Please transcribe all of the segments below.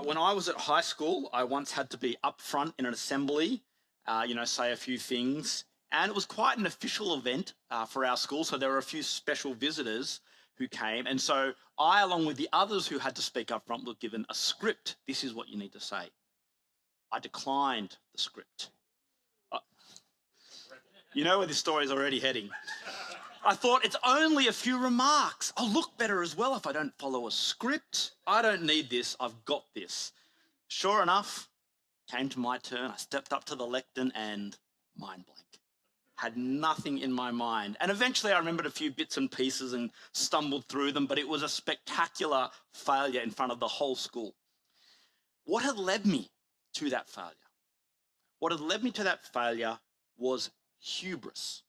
When I was at high school, I once had to be up front in an assembly, say a few things. And it was quite an official event for our school. So there were a few special visitors who came. And so I, along with the others who had to speak up front, were given a script. This is what you need to say. I declined the script. You know where this story is already heading. I thought it's only a few remarks. I'll look better as well if I don't follow a script. I don't need this. I've got this. Sure enough, came to my turn. I stepped up to the lectern and mind blank. Had nothing in my mind. And eventually I remembered a few bits and pieces and stumbled through them, but it was a spectacular failure in front of the whole school. What had led me to that failure? What had led me to that failure was hubris.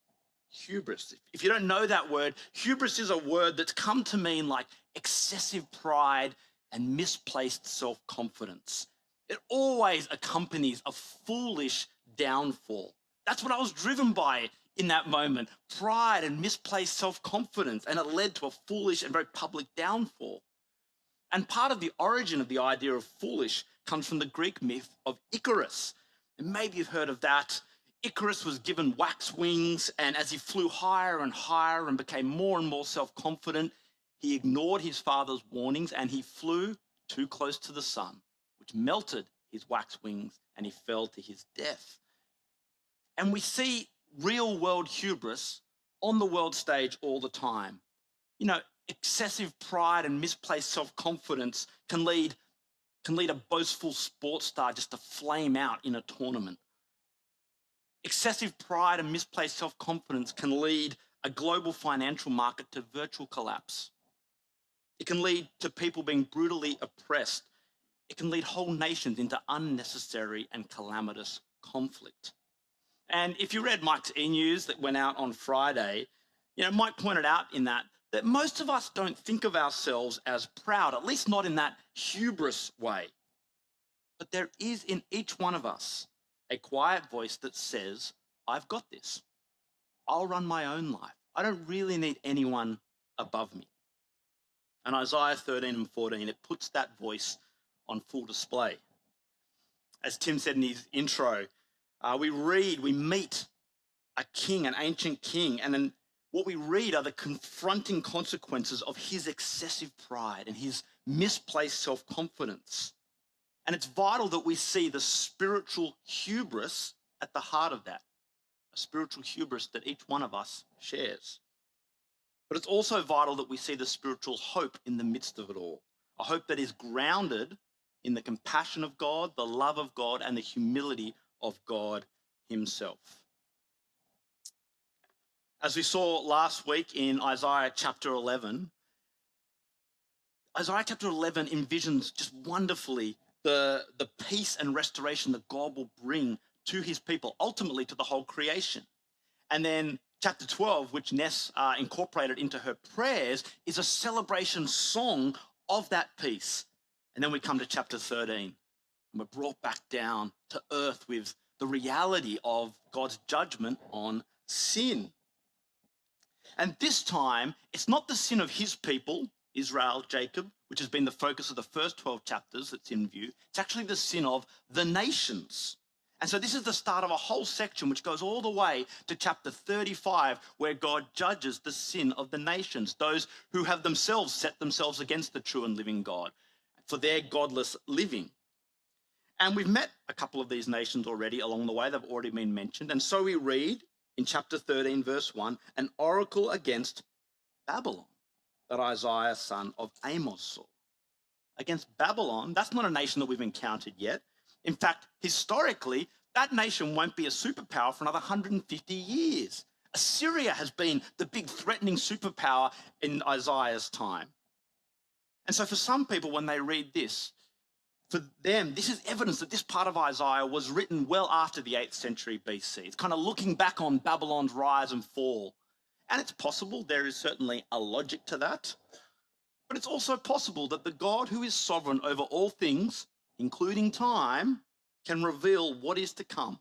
Hubris. If you don't know that word, hubris is a word that's come to mean like excessive pride and misplaced self-confidence. It always accompanies a foolish downfall. That's what I was driven by in that moment, pride and misplaced self-confidence, and it led to a foolish and very public downfall. And part of the origin of the idea of foolish comes from the Greek myth of Icarus. And maybe you've heard of that. Icarus was given wax wings, and as he flew higher and higher and became more and more self-confident, he ignored his father's warnings and he flew too close to the sun, which melted his wax wings, and he fell to his death. And we see real world hubris on the world stage all the time. Excessive pride and misplaced self-confidence can lead a boastful sports star just to flame out in a tournament. Excessive pride and misplaced self-confidence can lead a global financial market to virtual collapse. It can lead to people being brutally oppressed. It can lead whole nations into unnecessary and calamitous conflict. And if you read Mike's e-news that went out on Friday, Mike pointed out in that most of us don't think of ourselves as proud, at least not in that hubris way. But there is in each one of us a quiet voice that says, I've got this. I'll run my own life. I don't really need anyone above me. And Isaiah 13 and 14, it puts that voice on full display. As Tim said in his intro, we meet a king, an ancient king, and then what we read are the confronting consequences of his excessive pride and his misplaced self-confidence. And it's vital that we see the spiritual hubris at the heart of that, a spiritual hubris that each one of us shares. But it's also vital that we see the spiritual hope in the midst of it all, a hope that is grounded in the compassion of God, the love of God, and the humility of God himself. As we saw last week in Isaiah chapter 11, Isaiah chapter 11 envisions just wonderfully the peace and restoration that God will bring to his people, ultimately to the whole creation. And then chapter 12, which Ness incorporated into her prayers, is a celebration song of that peace. And then we come to chapter 13, and we're brought back down to earth with the reality of God's judgment on sin. And this time, it's not the sin of his people, Israel, Jacob, which has been the focus of the first 12 chapters that's in view. It's actually the sin of the nations. And so this is the start of a whole section which goes all the way to chapter 35, where God judges the sin of the nations, those who have themselves set themselves against the true and living God for their godless living. And we've met a couple of these nations already along the way. They've already been mentioned. And so we read in chapter 13, verse 1, an oracle against Babylon that Isaiah, son of Amos, saw. Against Babylon, that's not a nation that we've encountered yet. In fact, historically, that nation won't be a superpower for another 150 years. Assyria has been the big threatening superpower in Isaiah's time. And so for some people, when they read this, for them, this is evidence that this part of Isaiah was written well after the 8th century BC. It's kind of looking back on Babylon's rise and fall. And it's possible, there is certainly a logic to that. But it's also possible that the God who is sovereign over all things, including time, can reveal what is to come.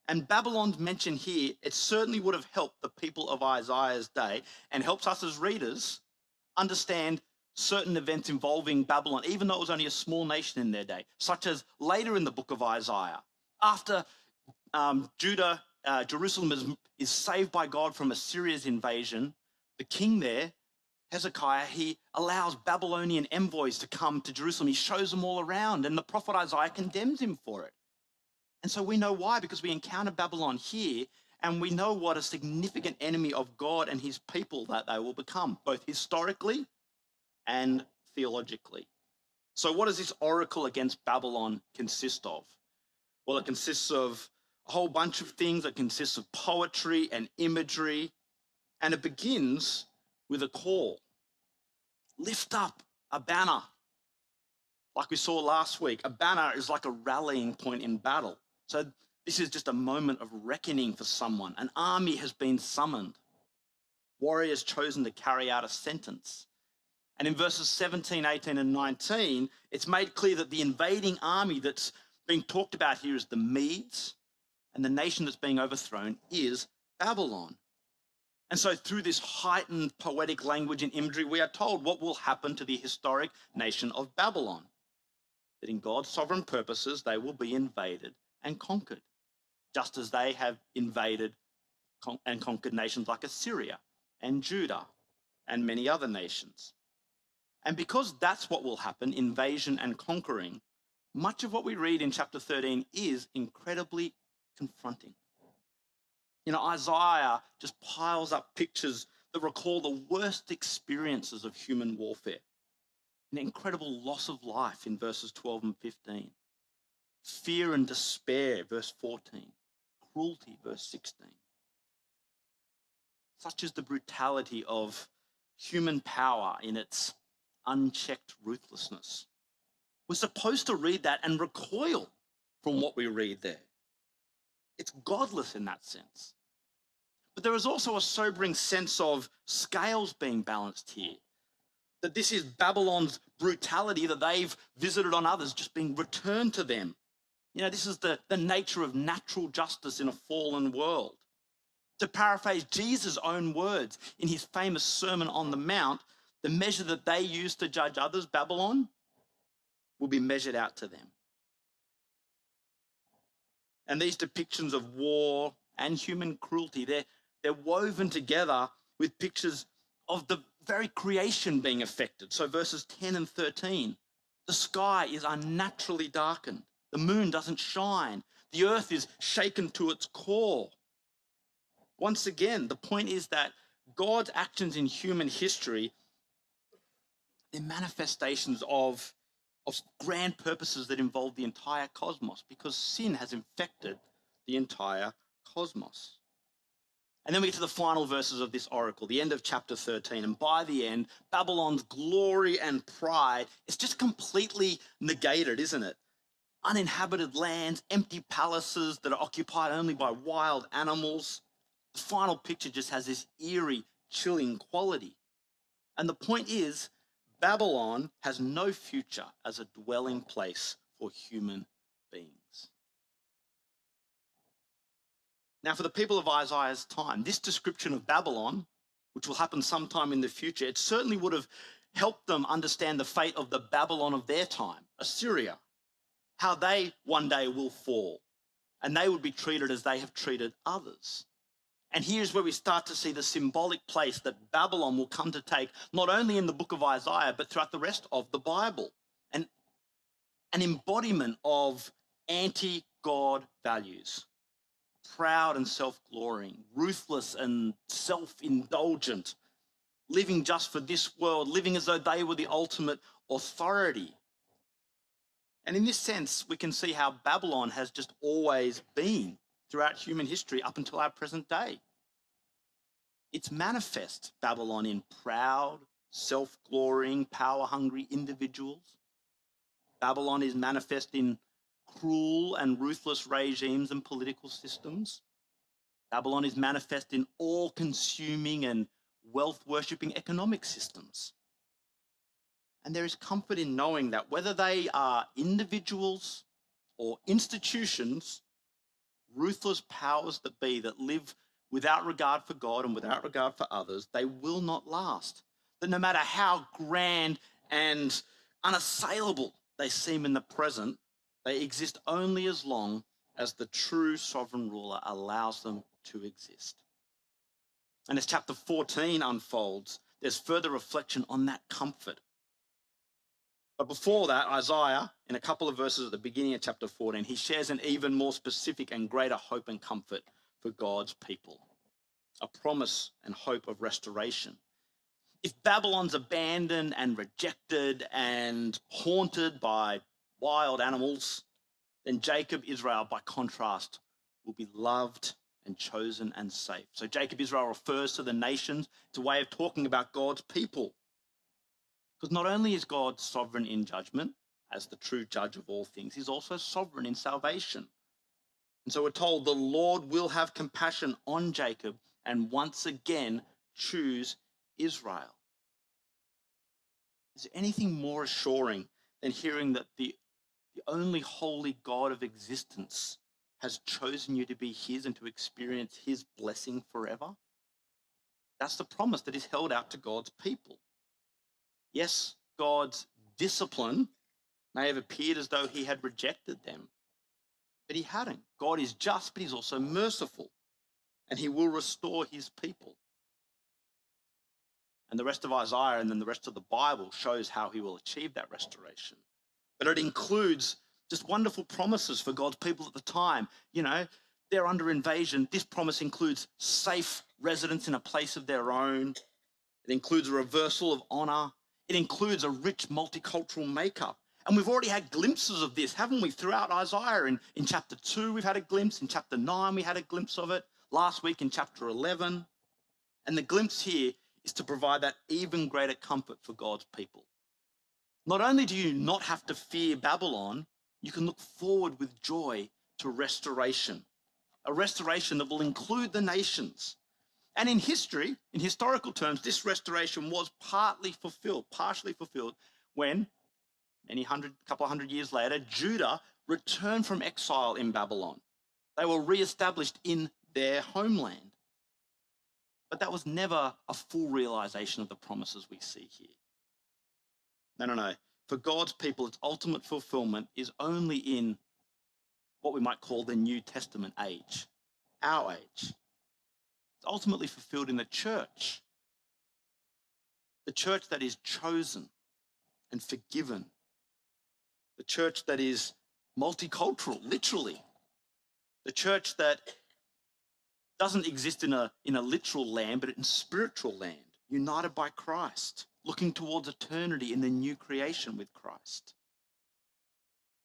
And Babylon's mention here, it certainly would have helped the people of Isaiah's day and helps us as readers understand certain events involving Babylon, even though it was only a small nation in their day, such as later in the book of Isaiah, after Jerusalem is saved by God from Assyria's invasion, the king there, Hezekiah, he allows Babylonian envoys to come to Jerusalem. He shows them all around, and the prophet Isaiah condemns him for it. And so we know why, because we encounter Babylon here, and we know what a significant enemy of God and his people that they will become, both historically and theologically. So what does this oracle against Babylon consist of? Well, it consists of a whole bunch of things. It consists of poetry and imagery, and it begins with a call. Lift up a banner. Like we saw last week, a banner is like a rallying point in battle. So this is just a moment of reckoning for someone. An army has been summoned. Warriors chosen to carry out a sentence. And in verses 17, 18, and 19, it's made clear that the invading army that's being talked about here is the Medes, and the nation that's being overthrown is Babylon. And so through this heightened poetic language and imagery, we are told what will happen to the historic nation of Babylon. That in God's sovereign purposes, they will be invaded and conquered, just as they have invaded and conquered nations like Assyria and Judah and many other nations. And because that's what will happen, invasion and conquering, much of what we read in chapter 13 is incredibly confronting. You know, Isaiah just piles up pictures that recall the worst experiences of human warfare. An incredible loss of life in verses 12 and 15. Fear and despair, verse 14. Cruelty, verse 16. Such is the brutality of human power in its unchecked ruthlessness. We're supposed to read that and recoil from what we read there. It's godless in that sense. But there is also a sobering sense of scales being balanced here. That this is Babylon's brutality that they've visited on others just being returned to them. You know, this is the nature of natural justice in a fallen world. To paraphrase Jesus' own words in his famous Sermon on the Mount, the measure that they use to judge others, Babylon, will be measured out to them. And these depictions of war and human cruelty, they're woven together with pictures of the very creation being affected. So verses 10 and 13, the sky is unnaturally darkened. The moon doesn't shine. The earth is shaken to its core. Once again, the point is that God's actions in human history, they're manifestations of grand purposes that involve the entire cosmos, because sin has infected the entire cosmos. And then we get to the final verses of this oracle, the end of chapter 13. And by the end, Babylon's glory and pride is just completely negated, isn't it? Uninhabited lands, empty palaces that are occupied only by wild animals. The final picture just has this eerie, chilling quality. And the point is, Babylon has no future as a dwelling place for human beings. Now, for the people of Isaiah's time, this description of Babylon, which will happen sometime in the future, it certainly would have helped them understand the fate of the Babylon of their time, Assyria, how they one day will fall, and they would be treated as they have treated others. And here's where we start to see the symbolic place that Babylon will come to take, not only in the book of Isaiah, but throughout the rest of the Bible. And an embodiment of anti-God values. Proud and self-glorying, ruthless and self-indulgent, living just for this world, living as though they were the ultimate authority. And in this sense, we can see how Babylon has just always been throughout human history up until our present day. It's manifest, Babylon, in proud, self-glorying, power-hungry individuals. Babylon is manifest in cruel and ruthless regimes and political systems. Babylon is manifest in all-consuming and wealth-worshipping economic systems. And there is comfort in knowing that whether they are individuals or institutions, ruthless powers that be that live without regard for God and without regard for others, they will not last. that no matter how grand and unassailable they seem in the present, they exist only as long as the true sovereign ruler allows them to exist. And as chapter 14 unfolds, there's further reflection on that comfort. But before that, Isaiah, in a couple of verses at the beginning of chapter 14, he shares an even more specific and greater hope and comfort for God's people, a promise and hope of restoration. If Babylon's abandoned and rejected and haunted by wild animals, then Jacob, Israel, by contrast, will be loved and chosen and safe. So Jacob, Israel refers to the nations. It's a way of talking about God's people. Because not only is God sovereign in judgment, as the true judge of all things, he's also sovereign in salvation. And so we're told the Lord will have compassion on Jacob and once again choose Israel. Is there anything more assuring than hearing that the only holy God of existence has chosen you to be his and to experience his blessing forever? That's the promise that is held out to God's people. Yes, God's discipline may have appeared as though he had rejected them, but he hadn't. God is just, but he's also merciful, and he will restore his people. And the rest of Isaiah and then the rest of the Bible shows how he will achieve that restoration. But it includes just wonderful promises for God's people at the time. You know, they're under invasion. This promise includes safe residence in a place of their own. It includes a reversal of honor. It includes a rich multicultural makeup. And we've already had glimpses of this, haven't we, throughout Isaiah? In chapter 2, we've had a glimpse. In chapter 9, we had a glimpse of it. Last week in chapter 11. And the glimpse here is to provide that even greater comfort for God's people. Not only do you not have to fear Babylon, you can look forward with joy to restoration, a restoration that will include the nations. And in history, in historical terms, this restoration was partially fulfilled when couple of hundred years later, Judah returned from exile in Babylon. They were reestablished in their homeland. But that was never a full realization of the promises we see here. No. For God's people, its ultimate fulfillment is only in what we might call the New Testament age, our age. It's ultimately fulfilled in the church that is chosen and forgiven, the church that is multicultural, literally, the church that doesn't exist in a literal land, but in spiritual land, united by Christ, looking towards eternity in the new creation with Christ.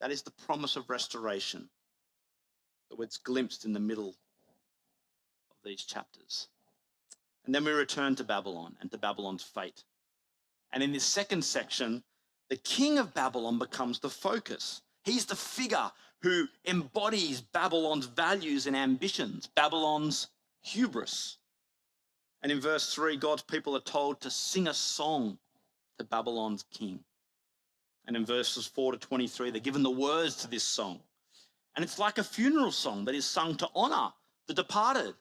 That is the promise of restoration that was glimpsed in the middle of these chapters. And then we return to Babylon and to Babylon's fate. And in this second section, the king of Babylon becomes the focus. He's the figure who embodies Babylon's values and ambitions, Babylon's hubris. And in verse 3, God's people are told to sing a song to Babylon's king. And in verses 4 to 23, they're given the words to this song. And it's like a funeral song that is sung to honor the departed.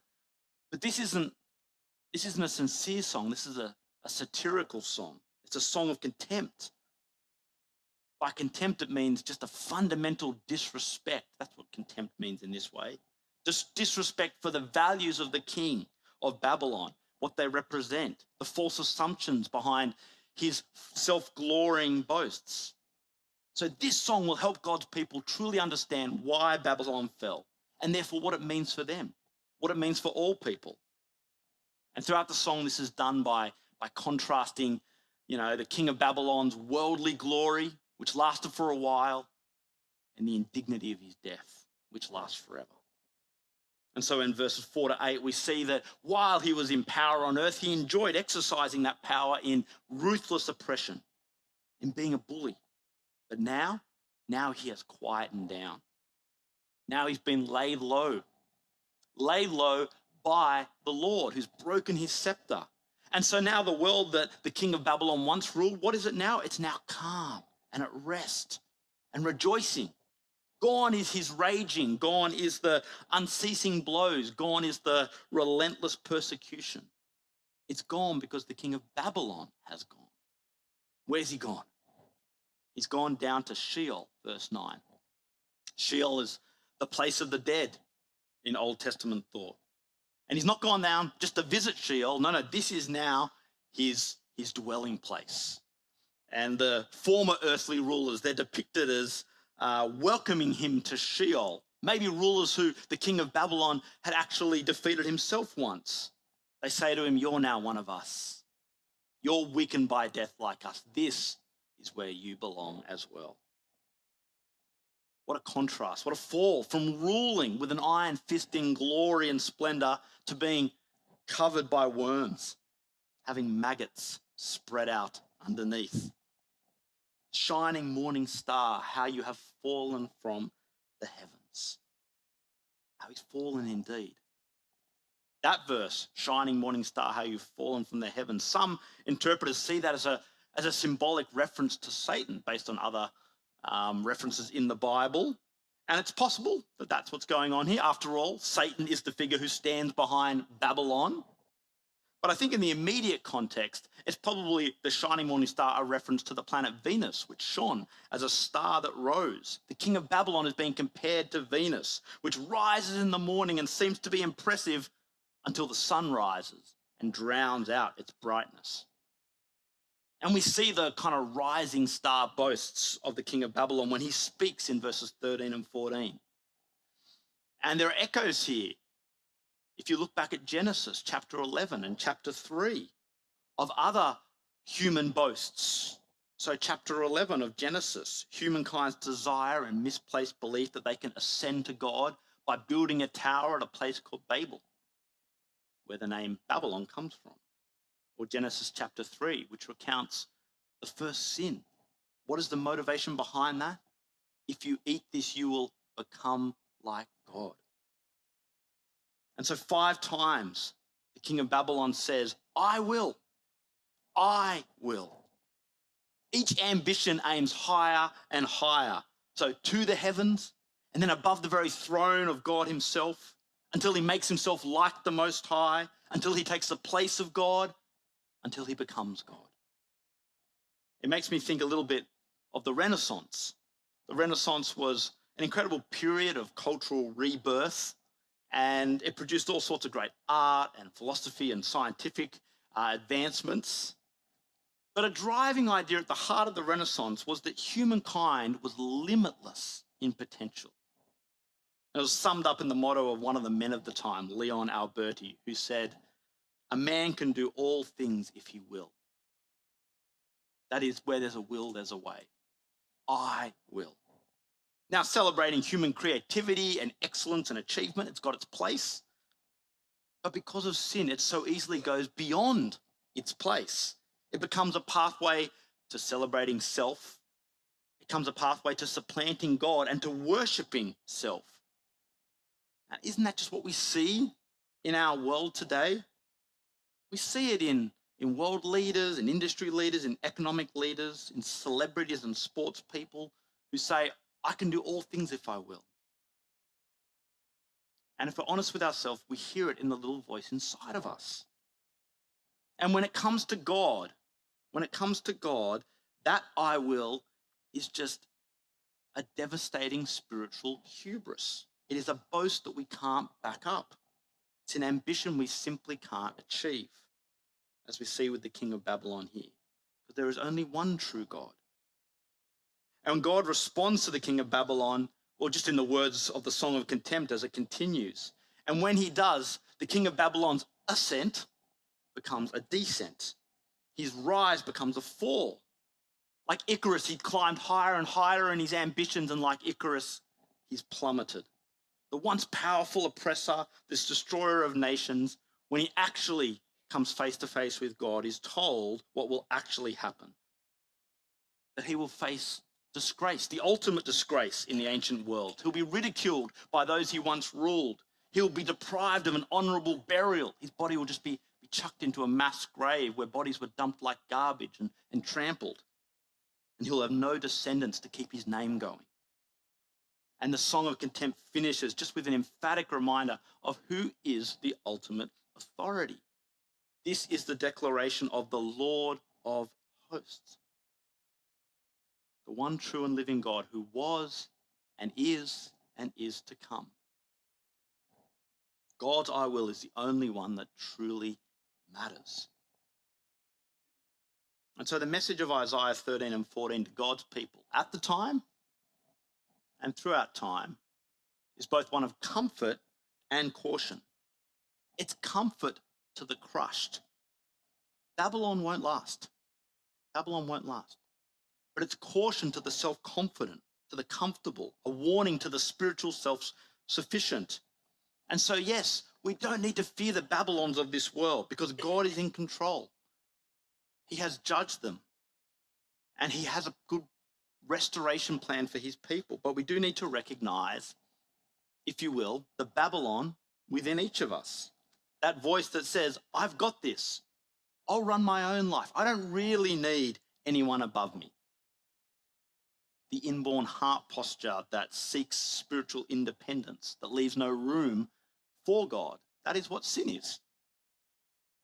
But this isn't a sincere song. This is a satirical song. It's a song of contempt. By contempt, it means just a fundamental disrespect. That's what contempt means in this way. Just disrespect for the values of the king of Babylon, what they represent, the false assumptions behind his self-glorying boasts. So this song will help God's people truly understand why Babylon fell, and therefore what it means for them, what it means for all people. And throughout the song, this is done by contrasting, the king of Babylon's worldly glory, which lasted for a while, and the indignity of his death, which lasts forever. And so in verses 4 to 8, we see that while he was in power on earth, he enjoyed exercising that power in ruthless oppression, in being a bully. But now he has quietened down. Now he's been laid low by the Lord, who's broken his scepter. And so now the world that the king of Babylon once ruled, what is it now? It's now calm and at rest and rejoicing. Gone is his raging. Gone is the unceasing blows. Gone is the relentless persecution. It's gone because the king of Babylon has gone. Where's he gone? He's gone down to Sheol, verse 9. Sheol is the place of the dead in Old Testament thought. And he's not gone down just to visit Sheol. No, this is now his dwelling place. And the former earthly rulers, they're depicted as welcoming him to Sheol. Maybe rulers who the king of Babylon had actually defeated himself once. They say to him, "You're now one of us. You're weakened by death like us. This is where you belong as well." What a contrast, what a fall from ruling with an iron fist in glory and splendor to being covered by worms, having maggots spread out underneath. Shining morning star, how you have fallen from the heavens. How he's fallen indeed. That verse, shining morning star, how you've fallen from the heavens. Some interpreters see that as a symbolic reference to Satan based on other references in the Bible. And it's possible that that's what's going on here. After all, Satan is the figure who stands behind Babylon. But I think in the immediate context, it's probably the shining morning star a reference to the planet Venus, which shone as a star that rose. The king of Babylon is being compared to Venus, which rises in the morning and seems to be impressive until the sun rises and drowns out its brightness. And we see the kind of rising star boasts of the king of Babylon when he speaks in verses 13 and 14. And there are echoes here. If you look back at Genesis chapter 11 and chapter 3 of other human boasts. So chapter 11 of Genesis, humankind's desire and misplaced belief that they can ascend to God by building a tower at a place called Babel, where the name Babylon comes from. Or Genesis chapter 3, which recounts the first sin. What is the motivation behind that? If you eat this, you will become like God. And so 5 times the king of Babylon says, I will. I will. Each ambition aims higher and higher. So to the heavens, and then above the very throne of God himself, until he makes himself like the Most High, until he takes the place of God, until he becomes God. It makes me think a little bit of the Renaissance. The Renaissance was an incredible period of cultural rebirth, and it produced all sorts of great art and philosophy and scientific advancements. But a driving idea at the heart of the Renaissance was that humankind was limitless in potential. It was summed up in the motto of one of the men of the time, Leon Alberti, who said, "A man can do all things if he will." That is, where there's a will, there's a way. I will. Now, celebrating human creativity and excellence and achievement, it's got its place. But because of sin, it so easily goes beyond its place. It becomes a pathway to celebrating self. It becomes a pathway to supplanting God and to worshipping self. Now, isn't that just what we see in our world today? We see it in world leaders, in industry leaders, in economic leaders, in celebrities and sports people who say, I can do all things if I will. And if we're honest with ourselves, we hear it in the little voice inside of us. And when it comes to God, that I will is just a devastating spiritual hubris. It is a boast that we can't back up. It's an ambition we simply can't achieve, as we see with the king of Babylon here. But there is only one true God. And when God responds to the king of Babylon, or just in the words of the Song of Contempt as it continues, and when he does, the king of Babylon's ascent becomes a descent. His rise becomes a fall. Like Icarus, he climbed higher and higher in his ambitions, and like Icarus, he's plummeted. The once powerful oppressor, this destroyer of nations, when he actually comes face to face with God, is told what will actually happen. That he will face disgrace, the ultimate disgrace in the ancient world. He'll be ridiculed by those he once ruled. He'll be deprived of an honorable burial. His body will just be chucked into a mass grave where bodies were dumped like garbage and trampled. And he'll have no descendants to keep his name going. And the Song of Contempt finishes just with an emphatic reminder of who is the ultimate authority. This is the declaration of the Lord of hosts, the one true and living God who was and is to come. God's I will is the only one that truly matters. And so the message of Isaiah 13 and 14 to God's people at the time and throughout time is both one of comfort and caution. It's comfort to the crushed. Babylon won't last. Babylon won't last. But it's caution to the self-confident, to the comfortable, a warning to the spiritual self-sufficient. And so, yes, we don't need to fear the Babylons of this world because God is in control. He has judged them and he has a good restoration plan for his people. But we do need to recognize, if you will, the Babylon within each of us. That voice that says, I've got this. I'll run my own life. I don't really need anyone above me. The inborn heart posture that seeks spiritual independence, that leaves no room for God. That is what sin is.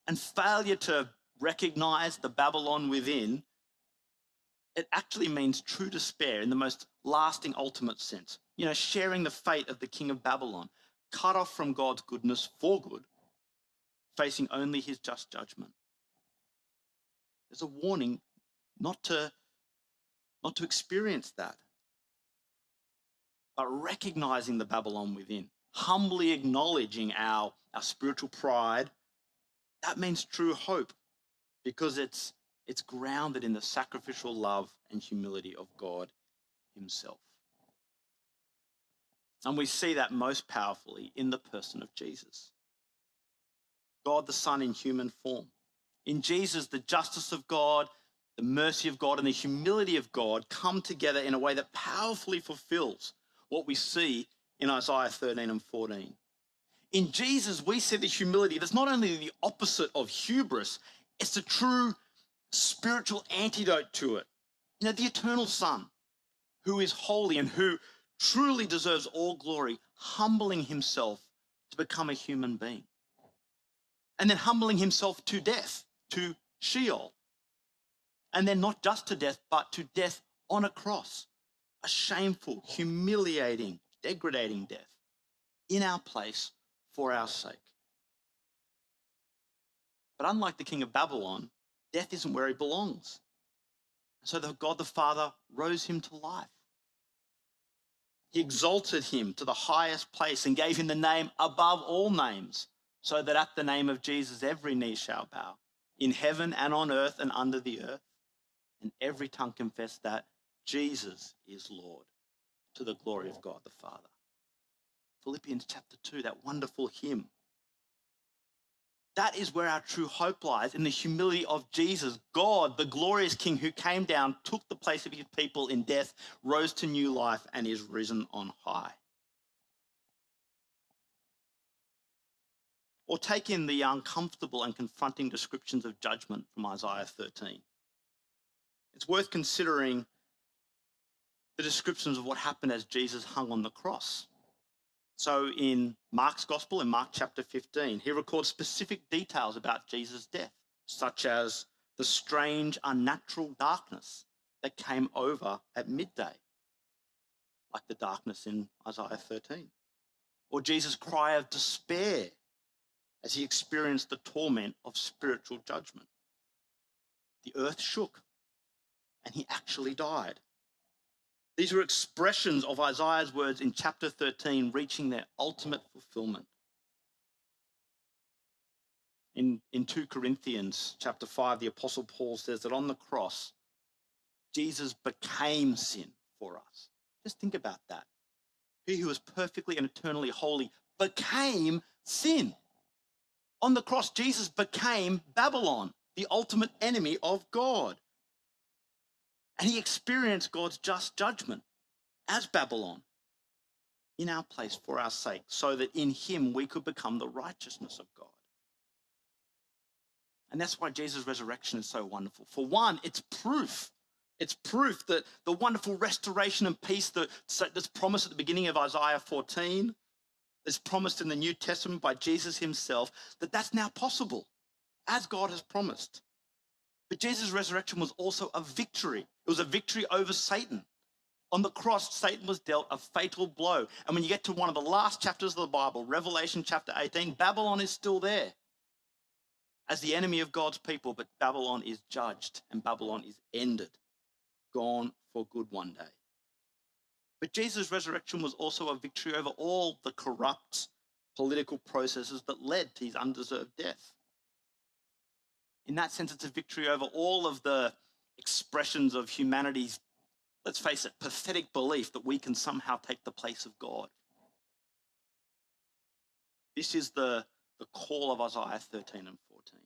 And failure to recognize the Babylon within, it actually means true despair in the most lasting, ultimate sense. You know, sharing the fate of the king of Babylon, cut off from God's goodness for good, facing only his just judgment. There's a warning not to experience that, but recognizing the Babylon within, humbly acknowledging our spiritual pride. That means true hope because it's grounded in the sacrificial love and humility of God himself. And we see that most powerfully in the person of Jesus. God the Son in human form. In Jesus, the justice of God, the mercy of God, and the humility of God come together in a way that powerfully fulfills what we see in Isaiah 13 and 14. In Jesus, we see the humility that's not only the opposite of hubris, it's the true spiritual antidote to it. You know, the eternal Son, who is holy and who truly deserves all glory, humbling himself to become a human being. And then humbling himself to death, to Sheol. And then not just to death, but to death on a cross. A shameful, humiliating, degrading death in our place for our sake. But unlike the king of Babylon, death isn't where he belongs. So God the Father rose him to life. He exalted him to the highest place and gave him the name above all names, so that at the name of Jesus every knee shall bow, in heaven and on earth and under the earth, and every tongue confess that Jesus is Lord, to the glory of God the Father. Philippians chapter 2, that wonderful hymn. That is where our true hope lies, in the humility of Jesus. God, the glorious King who came down, took the place of his people in death, rose to new life, and is risen on high. Or take in the uncomfortable and confronting descriptions of judgment from Isaiah 13. It's worth considering the descriptions of what happened as Jesus hung on the cross. So in Mark's Gospel, in Mark chapter 15, he records specific details about Jesus' death, such as the strange, unnatural darkness that came over at midday, like the darkness in Isaiah 13. Or Jesus' cry of despair as he experienced the torment of spiritual judgment. The earth shook and he actually died. These are expressions of Isaiah's words in chapter 13 reaching their ultimate fulfillment. In 2 Corinthians chapter 5, the Apostle Paul says that on the cross, Jesus became sin for us. Just think about that. He who is perfectly and eternally holy became sin. On the cross, Jesus became Babylon, the ultimate enemy of God. And he experienced God's just judgment as Babylon in our place for our sake, so that in him we could become the righteousness of God. And that's why Jesus' resurrection is so wonderful. For one, it's proof. It's proof that the wonderful restoration and peace that's promised at the beginning of Isaiah 14, that's promised in the New Testament by Jesus himself, that's now possible as God has promised. But Jesus' resurrection was also a victory. It was a victory over Satan. On the cross, Satan was dealt a fatal blow. And when you get to one of the last chapters of the Bible, Revelation chapter 18, Babylon is still there as the enemy of God's people, but Babylon is judged and Babylon is ended, gone for good one day. But Jesus' resurrection was also a victory over all the corrupt political processes that led to his undeserved death. In that sense, it's a victory over all of the expressions of humanity's, let's face it, pathetic belief that we can somehow take the place of God. This is the call of Isaiah 13 and 14.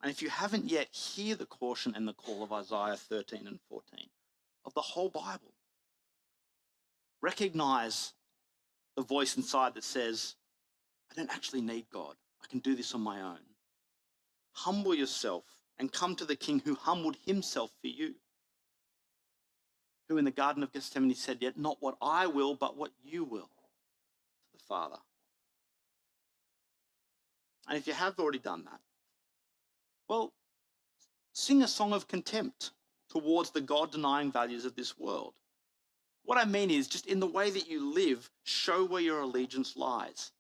And if you haven't yet, hear the caution and the call of Isaiah 13 and 14 of the whole Bible. Recognize the voice inside that says, I don't actually need God. I can do this on my own. Humble yourself and come to the King who humbled himself for you. Who in the Garden of Gethsemane said, yet not what I will, but what you will, to the Father. And if you have already done that, well, sing a song of contempt towards the God-denying values of this world. What I mean is, just in the way that you live, show where your allegiance lies.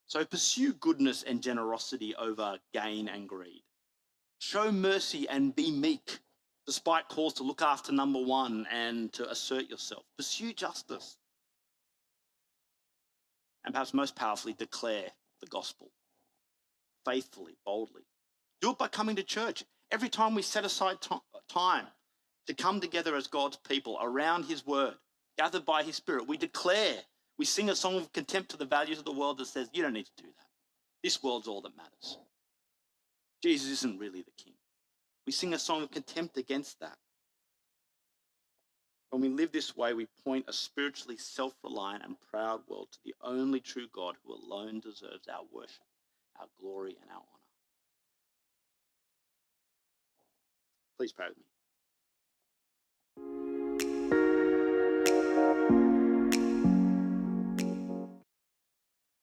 So pursue goodness and generosity over gain and greed. Show mercy and be meek, despite calls to look after number one and to assert yourself. Pursue justice. And perhaps most powerfully, declare the gospel faithfully, boldly. Do it by coming to church. Every time we set aside time to come together as God's people around his word, gathered by his spirit, we declare, we sing a song of contempt to the values of the world that says, you don't need to do that. This world's all that matters. Jesus isn't really the king. We sing a song of contempt against that. When we live this way, we point a spiritually self-reliant and proud world to the only true God who alone deserves our worship, our glory, and our honor. Please pray with me.